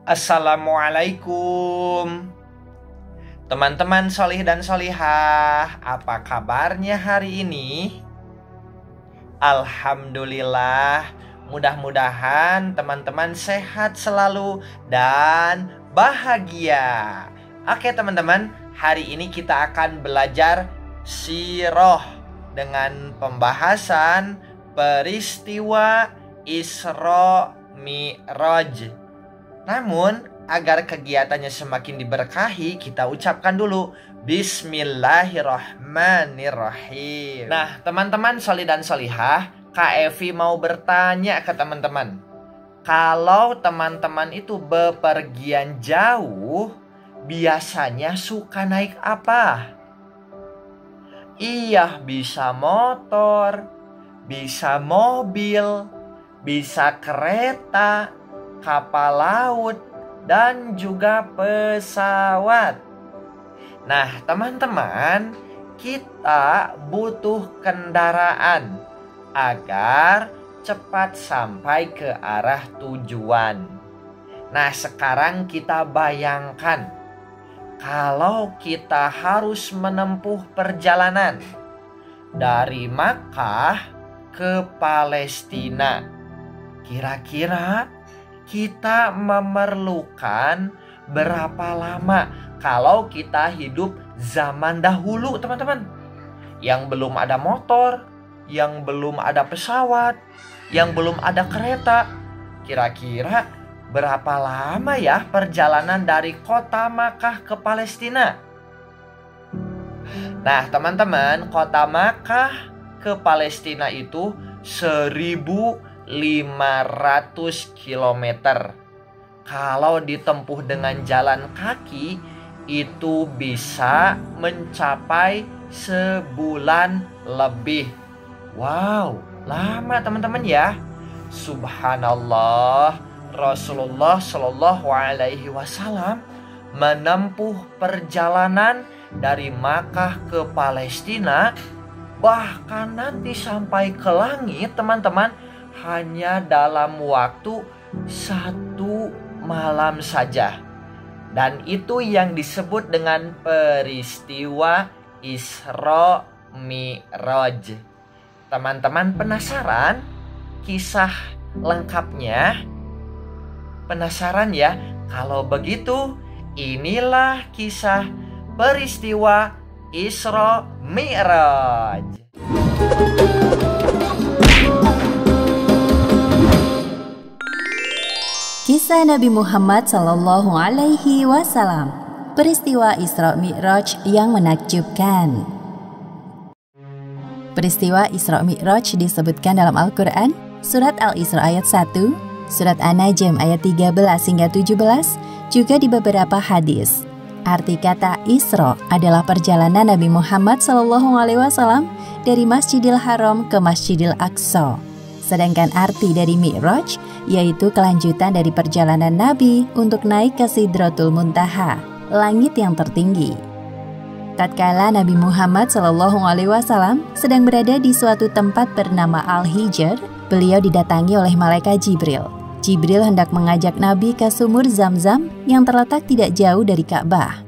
Assalamualaikum teman-teman solih dan solihah. Apa kabarnya hari ini? Alhamdulillah, mudah-mudahan teman-teman sehat selalu dan bahagia. Oke teman-teman, hari ini kita akan belajar sirah dengan pembahasan peristiwa Isra Mi'raj. Namun, agar kegiatannya semakin diberkahi, kita ucapkan dulu Bismillahirrahmanirrahim. Nah, teman-teman solih dan solihah, Kak Evi mau bertanya ke teman-teman. Kalau teman-teman itu bepergian jauh, biasanya suka naik apa? Iya, bisa motor, bisa mobil, bisa kereta, kapal laut, dan juga pesawat. Nah, teman-teman, kita butuh kendaraan agar cepat sampai ke arah tujuan. Nah, sekarang kita bayangkan kalau kita harus menempuh perjalanan dari Makkah ke Palestina. Kira-kira kita memerlukan berapa lama kalau kita hidup zaman dahulu, teman-teman? Yang belum ada motor, yang belum ada pesawat, yang belum ada kereta. Kira-kira berapa lama ya perjalanan dari kota Makkah ke Palestina? Nah, teman-teman, kota Makkah ke Palestina itu 1.500 km. Kalau ditempuh dengan jalan kaki, itu bisa mencapai sebulan lebih. Wow, lama teman-teman ya. Subhanallah, Rasulullah Shallallahu Alaihi Wasallam menempuh perjalanan dari Makkah ke Palestina, bahkan nanti sampai ke langit, teman-teman, hanya dalam waktu 1 malam saja. Dan itu yang disebut dengan peristiwa Isra Mi'raj. Teman-teman penasaran kisah lengkapnya? Penasaran ya? Kalau begitu, inilah kisah peristiwa Isra Mi'raj. Kisah Nabi Muhammad Sallallahu Alaihi Wasallam. Peristiwa Isra Mi'raj yang menakjubkan. Peristiwa Isra Mi'raj disebutkan dalam Al-Quran, Surat Al-Isra ayat 1, Surat An-Najm ayat 13 hingga 17, juga di beberapa hadis. Arti kata Isra adalah perjalanan Nabi Muhammad Sallallahu Alaihi Wasallam dari Masjidil Haram ke Masjidil Aqsa. Sedangkan arti dari Mi'raj yaitu kelanjutan dari perjalanan Nabi untuk naik ke Sidratul Muntaha, langit yang tertinggi. Tatkala Nabi Muhammad Shallallahu Alaihi Wasallam sedang berada di suatu tempat bernama Al-Hijr, beliau didatangi oleh malaikat Jibril. Jibril hendak mengajak Nabi ke sumur Zam-Zam yang terletak tidak jauh dari Ka'bah.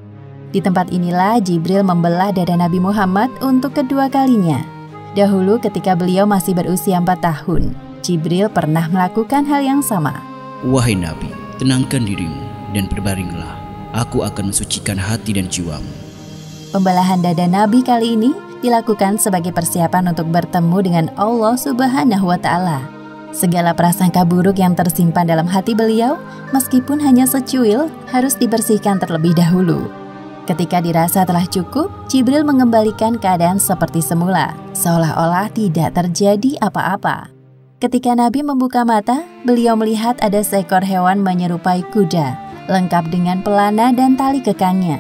Di tempat inilah Jibril membelah dada Nabi Muhammad untuk kedua kalinya. Dahulu ketika beliau masih berusia 4 tahun, Jibril pernah melakukan hal yang sama. Wahai Nabi, tenangkan dirimu dan berbaringlah. Aku akan mensucikan hati dan jiwamu. Pembelahan dada Nabi kali ini dilakukan sebagai persiapan untuk bertemu dengan Allah Subhanahu wa Ta'ala. Segala prasangka buruk yang tersimpan dalam hati beliau, meskipun hanya secuil, harus dibersihkan terlebih dahulu. Ketika dirasa telah cukup, Jibril mengembalikan keadaan seperti semula, seolah-olah tidak terjadi apa-apa. Ketika Nabi membuka mata, beliau melihat ada seekor hewan menyerupai kuda, lengkap dengan pelana dan tali kekangnya.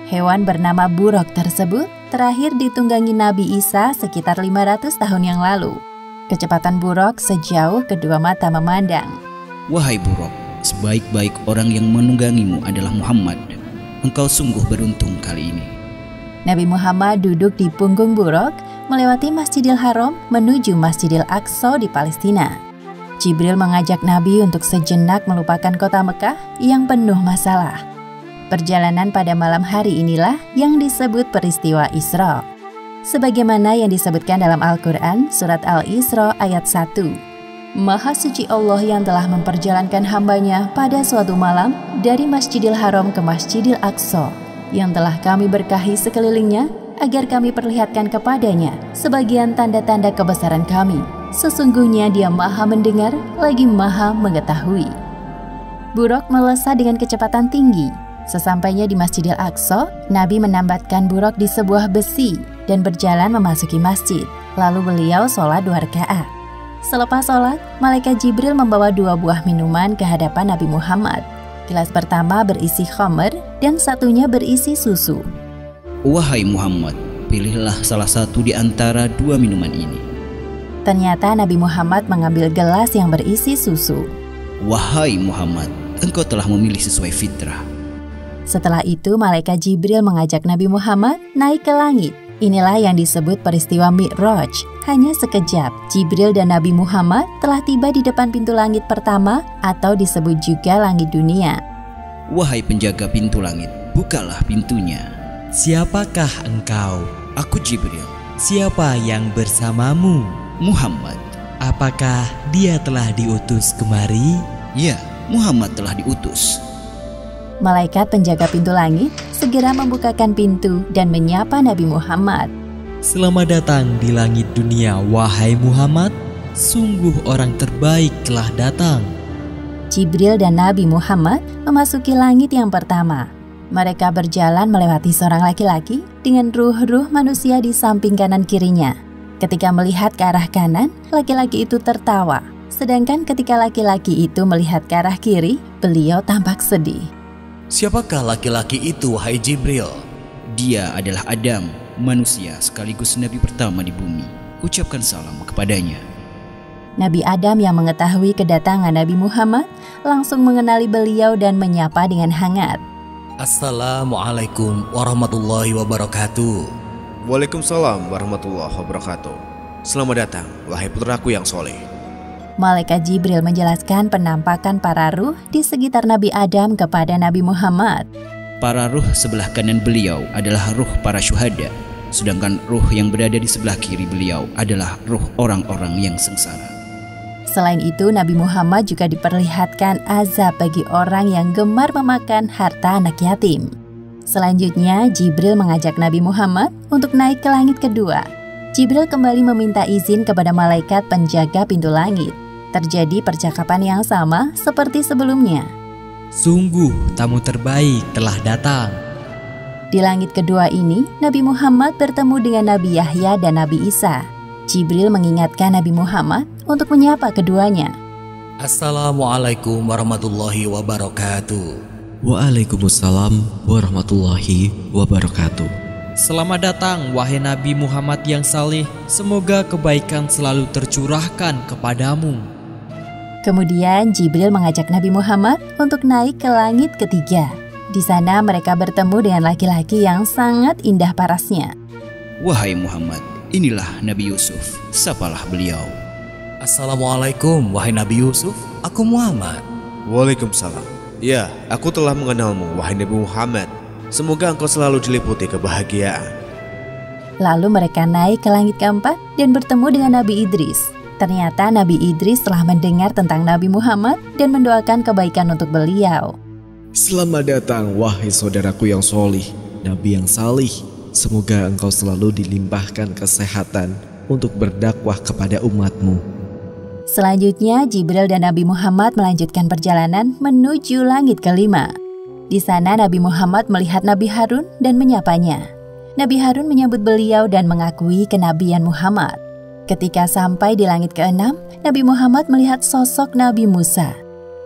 Hewan bernama buruk tersebut terakhir ditunggangi Nabi Isa sekitar 500 tahun yang lalu. Kecepatan buruk sejauh kedua mata memandang. Wahai buruk, sebaik-baik orang yang menunggangimu adalah Muhammad. Engkau sungguh beruntung kali ini. Nabi Muhammad duduk di punggung buruk, melewati Masjidil Haram menuju Masjidil Aqsa di Palestina. Jibril mengajak Nabi untuk sejenak melupakan kota Mekah yang penuh masalah. Perjalanan pada malam hari inilah yang disebut peristiwa Isra. Sebagaimana yang disebutkan dalam Al-Quran, surat Al-Isra ayat 1. Maha suci Allah yang telah memperjalankan hambanya pada suatu malam dari Masjidil Haram ke Masjidil Aqsa, yang telah kami berkahi sekelilingnya agar kami perlihatkan kepadanya sebagian tanda-tanda kebesaran kami. Sesungguhnya Dia Maha mendengar lagi Maha mengetahui. Buraq melesat dengan kecepatan tinggi. Sesampainya di Masjidil Aqsa, Nabi menambatkan buraq di sebuah besi dan berjalan memasuki masjid. Lalu beliau sholat 2 rakaat. Selepas sholat, malaikat Jibril membawa 2 buah minuman ke hadapan Nabi Muhammad. Gelas pertama berisi khamr dan satunya berisi susu. Wahai Muhammad, pilihlah salah satu di antara 2 minuman ini. Ternyata Nabi Muhammad mengambil gelas yang berisi susu. Wahai Muhammad, engkau telah memilih sesuai fitrah. Setelah itu, malaikat Jibril mengajak Nabi Muhammad naik ke langit. Inilah yang disebut peristiwa Mi'raj. Hanya sekejap, Jibril dan Nabi Muhammad telah tiba di depan pintu langit pertama atau disebut juga langit dunia. Wahai penjaga pintu langit, bukalah pintunya. Siapakah engkau? Aku Jibril. Siapa yang bersamamu? Muhammad. Apakah dia telah diutus kemari? Ya, Muhammad telah diutus. Malaikat penjaga pintu langit segera membukakan pintu dan menyapa Nabi Muhammad. Selamat datang di langit dunia, wahai Muhammad. Sungguh orang terbaik telah datang. Jibril dan Nabi Muhammad memasuki langit yang pertama. Mereka berjalan melewati seorang laki-laki dengan ruh-ruh manusia di samping kanan kirinya. Ketika melihat ke arah kanan, laki-laki itu tertawa. Sedangkan ketika laki-laki itu melihat ke arah kiri, beliau tampak sedih. Siapakah laki-laki itu, wahai Jibril? Dia adalah Adam, manusia sekaligus nabi pertama di bumi. Ucapkan salam kepadanya. Nabi Adam yang mengetahui kedatangan Nabi Muhammad langsung mengenali beliau dan menyapa dengan hangat. Assalamualaikum warahmatullahi wabarakatuh. Waalaikumsalam warahmatullahi wabarakatuh. Selamat datang, wahai putraku yang soleh. Malaikat Jibril menjelaskan penampakan para ruh di sekitar Nabi Adam kepada Nabi Muhammad. Para ruh sebelah kanan beliau adalah ruh para syuhada, sedangkan ruh yang berada di sebelah kiri beliau adalah ruh orang-orang yang sengsara. Selain itu, Nabi Muhammad juga diperlihatkan azab bagi orang yang gemar memakan harta anak yatim. Selanjutnya, Jibril mengajak Nabi Muhammad untuk naik ke langit kedua. Jibril kembali meminta izin kepada malaikat penjaga pintu langit. Terjadi percakapan yang sama seperti sebelumnya. Sungguh tamu terbaik telah datang. Di langit kedua ini, Nabi Muhammad bertemu dengan Nabi Yahya dan Nabi Isa. Jibril mengingatkan Nabi Muhammad untuk menyapa keduanya. Assalamualaikum warahmatullahi wabarakatuh. Waalaikumsalam warahmatullahi wabarakatuh. Selamat datang wahai Nabi Muhammad yang saleh. Semoga kebaikan selalu tercurahkan kepadamu. Kemudian Jibril mengajak Nabi Muhammad untuk naik ke langit ketiga. Di sana mereka bertemu dengan laki-laki yang sangat indah parasnya. Wahai Muhammad, inilah Nabi Yusuf. Sapalah beliau. Assalamualaikum wahai Nabi Yusuf. Aku Muhammad. Waalaikumsalam. Ya, aku telah mengenalmu, wahai Nabi Muhammad. Semoga engkau selalu diliputi kebahagiaan. Lalu mereka naik ke langit keempat dan bertemu dengan Nabi Idris. Ternyata Nabi Idris telah mendengar tentang Nabi Muhammad dan mendoakan kebaikan untuk beliau. Selamat datang wahai saudaraku yang solih, Nabi yang salih. Semoga engkau selalu dilimpahkan kesehatan untuk berdakwah kepada umatmu. Selanjutnya Jibril dan Nabi Muhammad melanjutkan perjalanan menuju langit kelima. Di sana Nabi Muhammad melihat Nabi Harun dan menyapanya. Nabi Harun menyambut beliau dan mengakui kenabian Muhammad. Ketika sampai di langit keenam, Nabi Muhammad melihat sosok Nabi Musa.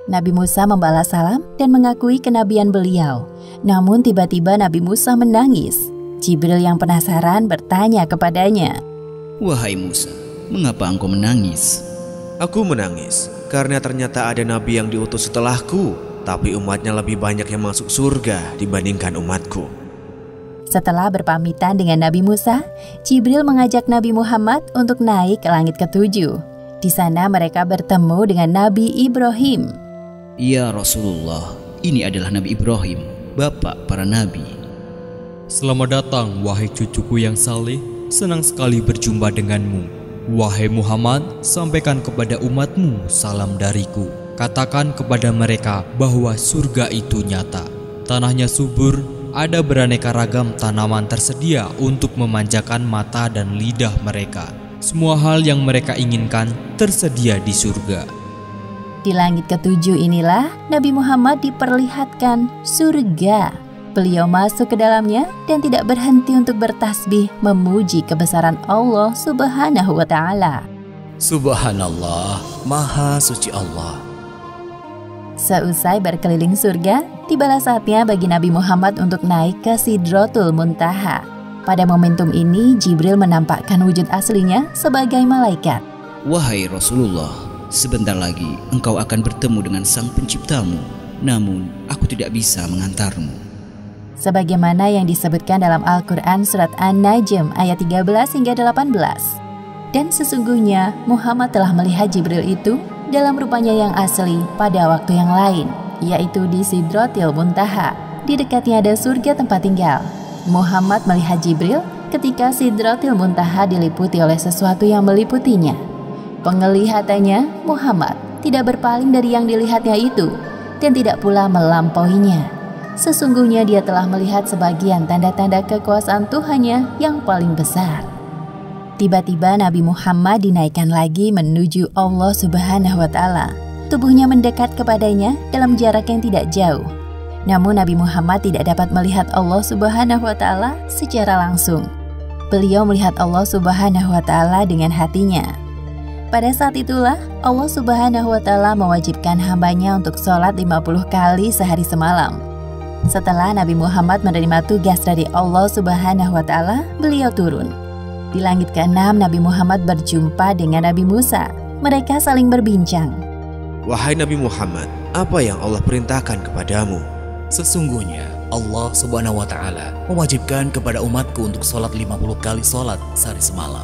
Nabi Musa membalas salam dan mengakui kenabian beliau. Namun tiba-tiba Nabi Musa menangis. Jibril yang penasaran bertanya kepadanya. Wahai Musa, mengapa engkau menangis? Aku menangis karena ternyata ada nabi yang diutus setelahku, tapi umatnya lebih banyak yang masuk surga dibandingkan umatku. Setelah berpamitan dengan Nabi Musa, Jibril mengajak Nabi Muhammad untuk naik ke langit ketujuh. Di sana mereka bertemu dengan Nabi Ibrahim. Ya Rasulullah, ini adalah Nabi Ibrahim, bapak para nabi. Selamat datang wahai cucuku yang saleh, senang sekali berjumpa denganmu. Wahai Muhammad, sampaikan kepada umatmu salam dariku. Katakan kepada mereka bahwa surga itu nyata. Tanahnya subur, ada beraneka ragam tanaman tersedia untuk memanjakan mata dan lidah mereka. Semua hal yang mereka inginkan tersedia di surga. Di langit ketujuh inilah Nabi Muhammad diperlihatkan surga. Beliau masuk ke dalamnya dan tidak berhenti untuk bertasbih memuji kebesaran Allah Subhanahu wa Ta'ala. Subhanallah, Maha Suci Allah. Seusai berkeliling surga, tibalah saatnya bagi Nabi Muhammad untuk naik ke Sidratul Muntaha. Pada momentum ini, Jibril menampakkan wujud aslinya sebagai malaikat. Wahai Rasulullah, sebentar lagi engkau akan bertemu dengan Sang Penciptamu, namun aku tidak bisa mengantarmu. Sebagaimana yang disebutkan dalam Al-Quran surat An-Najm ayat 13 hingga 18. Dan sesungguhnya Muhammad telah melihat Jibril itu dalam rupanya yang asli pada waktu yang lain, yaitu di Sidratul Muntaha. Di dekatnya ada surga tempat tinggal. Muhammad melihat Jibril ketika Sidratul Muntaha diliputi oleh sesuatu yang meliputinya. Penglihatannya, Muhammad tidak berpaling dari yang dilihatnya itu dan tidak pula melampauinya. Sesungguhnya dia telah melihat sebagian tanda-tanda kekuasaan Tuhannya yang paling besar. Tiba-tiba Nabi Muhammad dinaikkan lagi menuju Allah Subhanahu wa Ta'ala. Tubuhnya mendekat kepadanya dalam jarak yang tidak jauh. Namun Nabi Muhammad tidak dapat melihat Allah Subhanahu wa Ta'ala secara langsung. Beliau melihat Allah Subhanahu wa Ta'ala dengan hatinya. Pada saat itulah Allah Subhanahu wa Ta'ala mewajibkan hambanya untuk sholat 50 kali sehari semalam. Setelah Nabi Muhammad menerima tugas dari Allah Subhanahu wa Ta'ala, beliau turun. Di langit ke-6 Nabi Muhammad berjumpa dengan Nabi Musa. Mereka saling berbincang. Wahai Nabi Muhammad, apa yang Allah perintahkan kepadamu? Sesungguhnya Allah Subhanahu wa Ta'ala mewajibkan kepada umatku untuk sholat 50 kali sholat sehari semalam.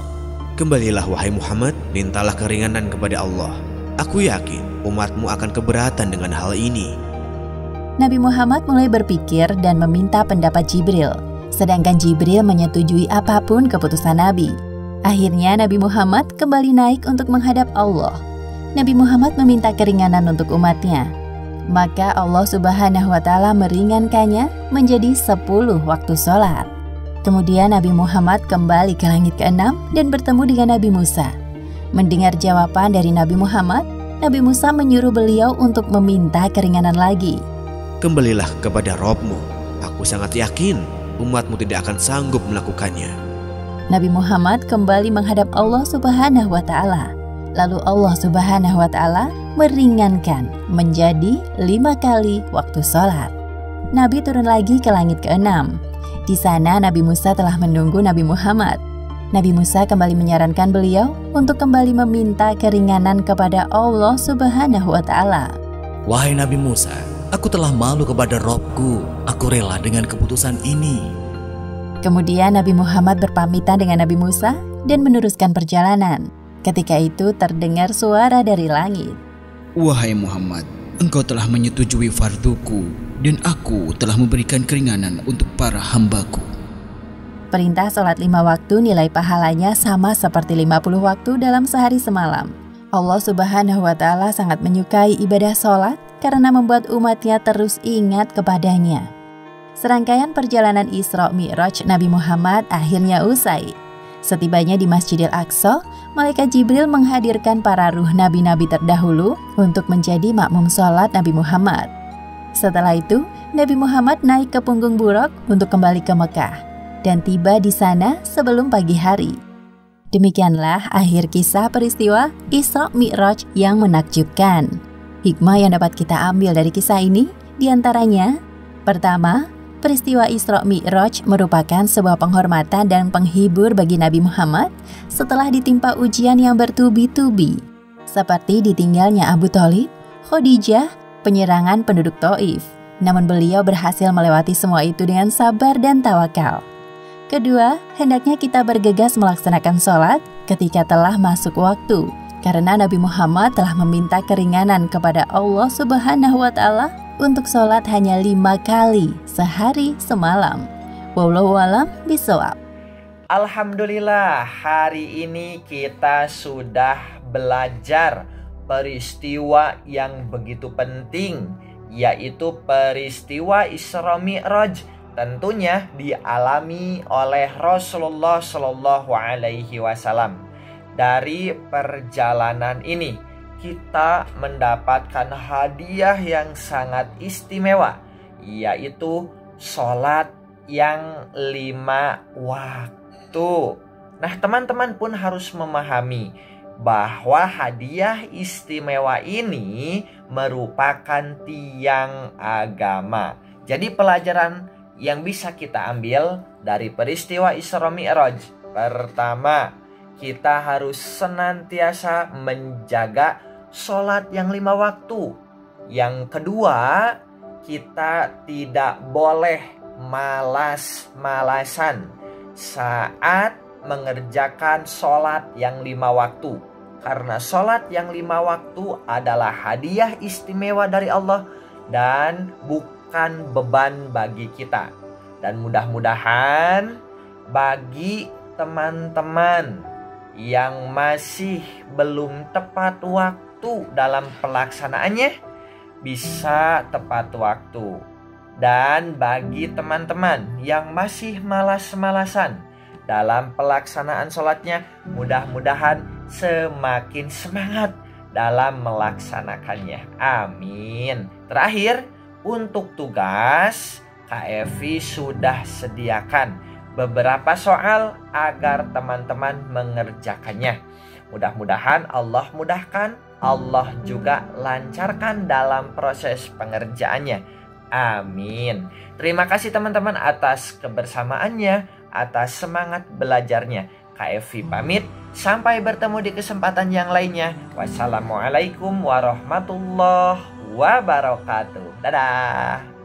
Kembalilah wahai Muhammad, mintalah keringanan kepada Allah. Aku yakin umatmu akan keberatan dengan hal ini. Nabi Muhammad mulai berpikir dan meminta pendapat Jibril. Sedangkan Jibril menyetujui apapun keputusan Nabi. Akhirnya Nabi Muhammad kembali naik untuk menghadap Allah. Nabi Muhammad meminta keringanan untuk umatnya. Maka Allah Subhanahu wa Ta'ala meringankannya menjadi 10 waktu sholat. Kemudian Nabi Muhammad kembali ke langit ke-6 dan bertemu dengan Nabi Musa. Mendengar jawaban dari Nabi Muhammad, Nabi Musa menyuruh beliau untuk meminta keringanan lagi. Kembalilah kepada Rabb-Mu. Aku sangat yakin umatmu tidak akan sanggup melakukannya. Nabi Muhammad kembali menghadap Allah Subhanahu wa Ta'ala. Lalu Allah Subhanahu wa Ta'ala meringankan menjadi 5 kali waktu sholat. Nabi turun lagi ke langit ke-6. Di sana Nabi Musa telah menunggu Nabi Muhammad. Nabi Musa kembali menyarankan beliau untuk kembali meminta keringanan kepada Allah Subhanahu wa Ta'ala. Wahai Nabi Musa, aku telah malu kepada Robku. Aku rela dengan keputusan ini. Kemudian Nabi Muhammad berpamitan dengan Nabi Musa dan meneruskan perjalanan. Ketika itu terdengar suara dari langit. Wahai Muhammad, engkau telah menyetujui farduku dan aku telah memberikan keringanan untuk para hambaku. Perintah sholat 5 waktu nilai pahalanya sama seperti 50 waktu dalam sehari semalam. Allah Subhanahu wa Ta'ala sangat menyukai ibadah sholat karena membuat umatnya terus ingat kepadanya. Serangkaian perjalanan Isra Mi'raj Nabi Muhammad akhirnya usai. Setibanya di Masjidil Aqsa, Malaikat Jibril menghadirkan para ruh nabi-nabi terdahulu untuk menjadi makmum sholat Nabi Muhammad. Setelah itu, Nabi Muhammad naik ke punggung buruk untuk kembali ke Mekah dan tiba di sana sebelum pagi hari. Demikianlah akhir kisah peristiwa Isra Mi'raj yang menakjubkan. Hikmah yang dapat kita ambil dari kisah ini diantaranya: pertama, peristiwa Isra Mi'raj merupakan sebuah penghormatan dan penghibur bagi Nabi Muhammad setelah ditimpa ujian yang bertubi-tubi, seperti ditinggalnya Abu Thalib, Khadijah, penyerangan penduduk Taif. Namun beliau berhasil melewati semua itu dengan sabar dan tawakal. Kedua, hendaknya kita bergegas melaksanakan sholat ketika telah masuk waktu, karena Nabi Muhammad telah meminta keringanan kepada Allah Subhanahu wa Ta'ala untuk sholat hanya 5 kali sehari semalam. Wallahu a'lam bishawab. Alhamdulillah, hari ini kita sudah belajar peristiwa yang begitu penting, yaitu peristiwa Isra Mi'raj. Tentunya dialami oleh Rasulullah Shallallahu Alaihi Wasallam. Dari perjalanan ini kita mendapatkan hadiah yang sangat istimewa, yaitu sholat yang 5 waktu. Nah, teman-teman pun harus memahami bahwa hadiah istimewa ini merupakan tiang agama. Jadi pelajaran yang bisa kita ambil dari peristiwa Isra Mi'raj. Pertama, kita harus senantiasa menjaga sholat yang 5 waktu. Yang kedua, kita tidak boleh malas-malasan saat mengerjakan sholat yang 5 waktu. Karena sholat yang 5 waktu adalah hadiah istimewa dari Allah dan bukan beban bagi kita. Dan mudah-mudahan bagi teman-teman yang masih belum tepat waktu dalam pelaksanaannya, bisa tepat waktu. Dan bagi teman-teman yang masih malas-malasan dalam pelaksanaan sholatnya, mudah-mudahan semakin semangat dalam melaksanakannya. Amin. Terakhir, untuk tugas, KFI sudah sediakan beberapa soal agar teman-teman mengerjakannya. Mudah-mudahan Allah mudahkan, Allah juga lancarkan dalam proses pengerjaannya. Amin. Terima kasih teman-teman atas kebersamaannya, atas semangat belajarnya. KFI pamit, sampai bertemu di kesempatan yang lainnya. Wassalamualaikum warahmatullahi wabarakatuh. Dadah.